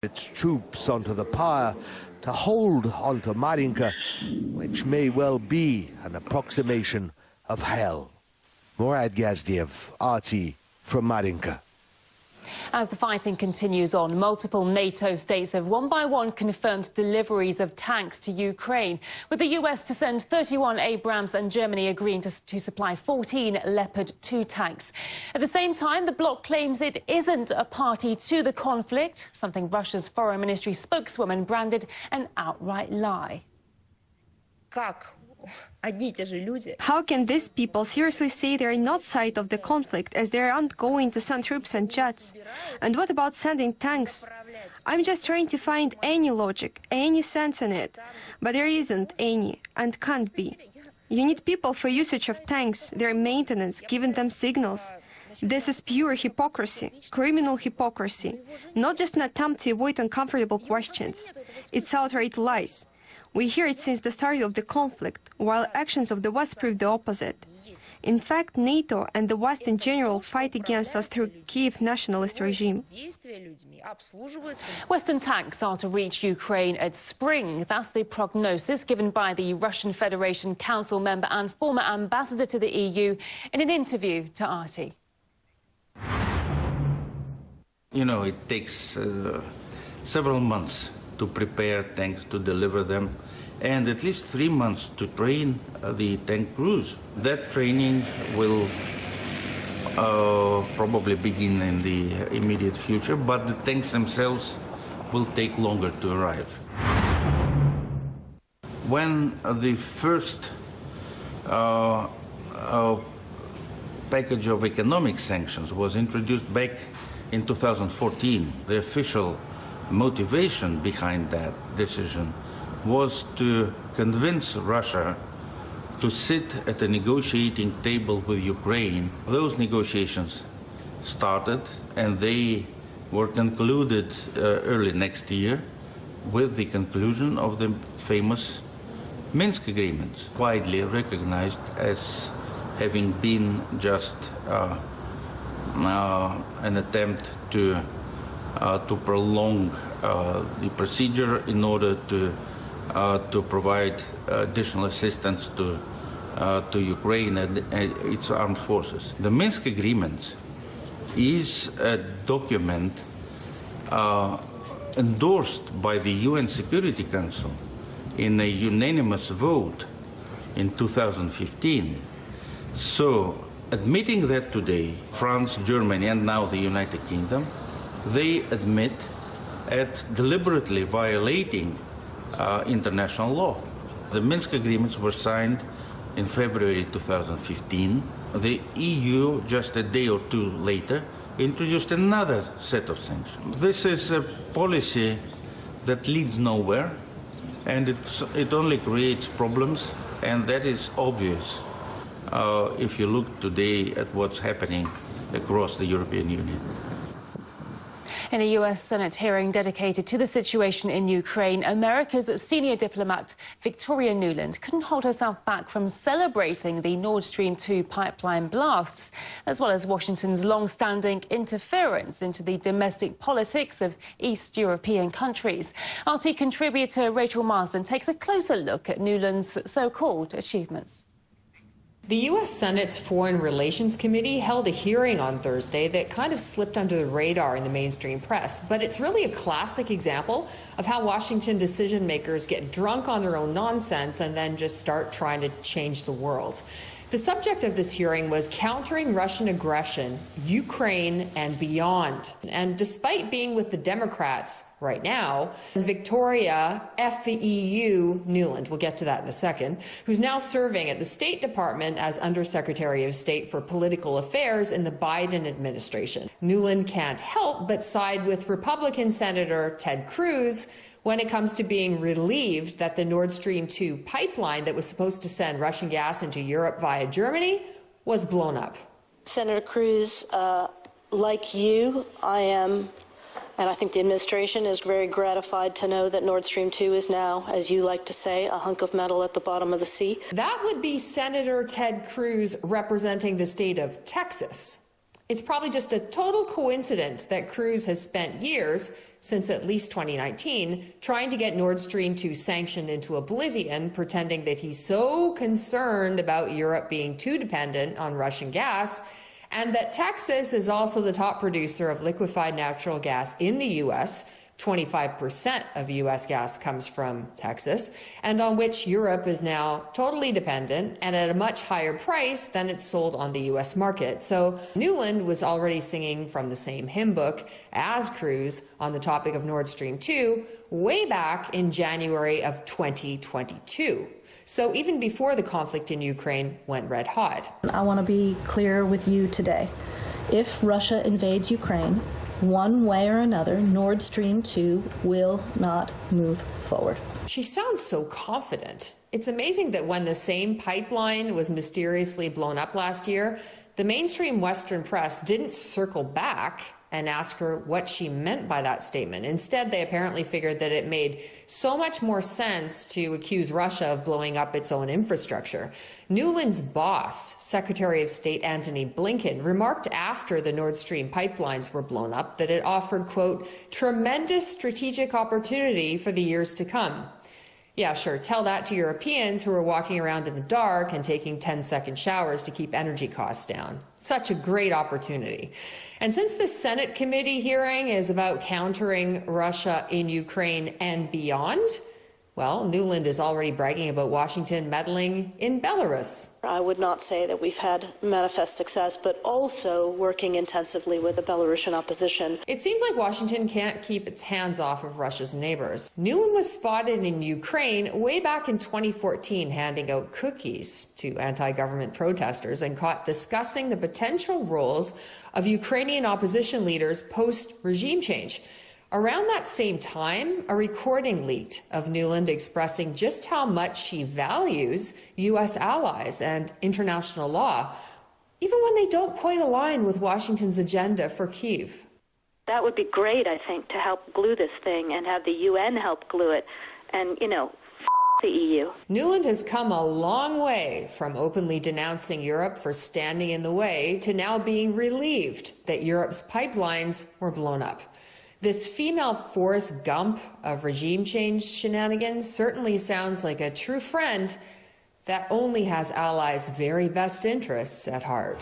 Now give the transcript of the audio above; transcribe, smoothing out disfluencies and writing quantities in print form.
its troops onto the pyre to hold onto Marinka, which may well be an approximation of hell. Murad Gazdiev, RT from Marinka. As the fighting continues on, multiple NATO states have one by one confirmed deliveries of tanks to Ukraine, with the US to send 31 Abrams and Germany agreeing to supply 14 Leopard 2 tanks. At the same time, the bloc claims it isn't a party to the conflict, something Russia's foreign ministry spokeswoman branded an outright lie. How can these people seriously say they are not side of the conflict, as they aren't going to send troops and jets? And what about sending tanks? I'm just trying to find any logic, any sense in it. But there isn't any, and can't be. You need people for usage of tanks, their maintenance, giving them signals. This is pure hypocrisy, criminal hypocrisy, not just an attempt to avoid uncomfortable questions. It's outright lies. We hear it since the start of the conflict, while actions of the West prove the opposite. In fact, NATO and the West in general fight against us through Kiev nationalist regime. Western tanks are to reach Ukraine at spring. That's the prognosis given by the Russian Federation Council member and former ambassador to the EU in an interview to RT. You know, it takes several months to prepare tanks, to deliver them, and at least 3 months to train the tank crews. That training will probably begin in the immediate future, but the tanks themselves will take longer to arrive. When the first package of economic sanctions was introduced back in 2014, the official motivation behind that decision was to convince Russia to sit at a negotiating table with Ukraine. Those negotiations started, and they were concluded early next year with the conclusion of the famous Minsk agreements, widely recognized as having been just an attempt to prolong the procedure in order to provide additional assistance to Ukraine and its armed forces. The Minsk agreements is a document endorsed by the UN Security Council in a unanimous vote in 2015. So, admitting that today, France, Germany, and now the United Kingdom, they admit at deliberately violating international law. The Minsk agreements were signed in February 2015. The EU, just a day or two later, introduced another set of sanctions. This is a policy that leads nowhere, and it only creates problems, and that is obvious if you look today at what's happening across the European Union. In a US Senate hearing dedicated to the situation in Ukraine, America's senior diplomat Victoria Nuland couldn't hold herself back from celebrating the Nord Stream 2 pipeline blasts, as well as Washington's long-standing interference into the domestic politics of East European countries. RT contributor Rachel Marsden takes a closer look at Nuland's so-called achievements. The U.S. Senate's Foreign Relations Committee held a hearing on Thursday that kind of slipped under the radar in the mainstream press, but it's really a classic example of how Washington decision makers get drunk on their own nonsense and then just start trying to change the world. The subject of this hearing was countering Russian aggression, Ukraine and beyond. And despite being with the Democrats right now, Victoria F. the EU Nuland, we'll get to that in a second, who's now serving at the State Department as Undersecretary of State for Political Affairs in the Biden administration. Nuland can't help but side with Republican Senator Ted Cruz when it comes to being relieved that the Nord Stream 2 pipeline that was supposed to send Russian gas into Europe via Germany was blown up. Senator Cruz, like you, I am, and I think the administration is very gratified to know that Nord Stream 2 is now, as you like to say, a hunk of metal at the bottom of the sea. That would be Senator Ted Cruz representing the state of Texas. It's probably just a total coincidence that Cruz has spent years, since at least 2019, trying to get Nord Stream 2 sanctioned into oblivion, pretending that he's so concerned about Europe being too dependent on Russian gas, and that Texas is also the top producer of liquefied natural gas in the U.S., 25% of U.S. gas comes from Texas, and on which Europe is now totally dependent and at a much higher price than it's sold on the U.S. market. So Nuland was already singing from the same hymn book as Cruz on the topic of Nord Stream 2 way back in January of 2022. So even before the conflict in Ukraine went red hot. I want to be clear with you today. If Russia invades Ukraine, one way or another, Nord Stream 2 will not move forward. She sounds so confident. It's amazing that when the same pipeline was mysteriously blown up last year, the mainstream Western press didn't circle back and ask her what she meant by that statement. Instead, they apparently figured that it made so much more sense to accuse Russia of blowing up its own infrastructure. Nuland's boss, Secretary of State Antony Blinken, remarked after the Nord Stream pipelines were blown up that it offered, quote, tremendous strategic opportunity for the years to come. Yeah, sure, tell that to Europeans who are walking around in the dark and taking 10-second showers to keep energy costs down. Such a great opportunity. And since the Senate committee hearing is about countering Russia in Ukraine and beyond, well, Nuland is already bragging about Washington meddling in Belarus. I would not say that we've had manifest success, but also working intensively with the Belarusian opposition. It seems like Washington can't keep its hands off of Russia's neighbors. Nuland was spotted in Ukraine way back in 2014 handing out cookies to anti-government protesters and caught discussing the potential roles of Ukrainian opposition leaders post-regime change. Around that same time, a recording leaked of Nuland expressing just how much she values U.S. allies and international law, even when they don't quite align with Washington's agenda for Kyiv. That would be great, I think, to help glue this thing and have the UN help glue it. And, the EU. Nuland has come a long way from openly denouncing Europe for standing in the way to now being relieved that Europe's pipelines were blown up. This female Forrest Gump of regime change shenanigans certainly sounds like a true friend that only has allies' very best interests at heart.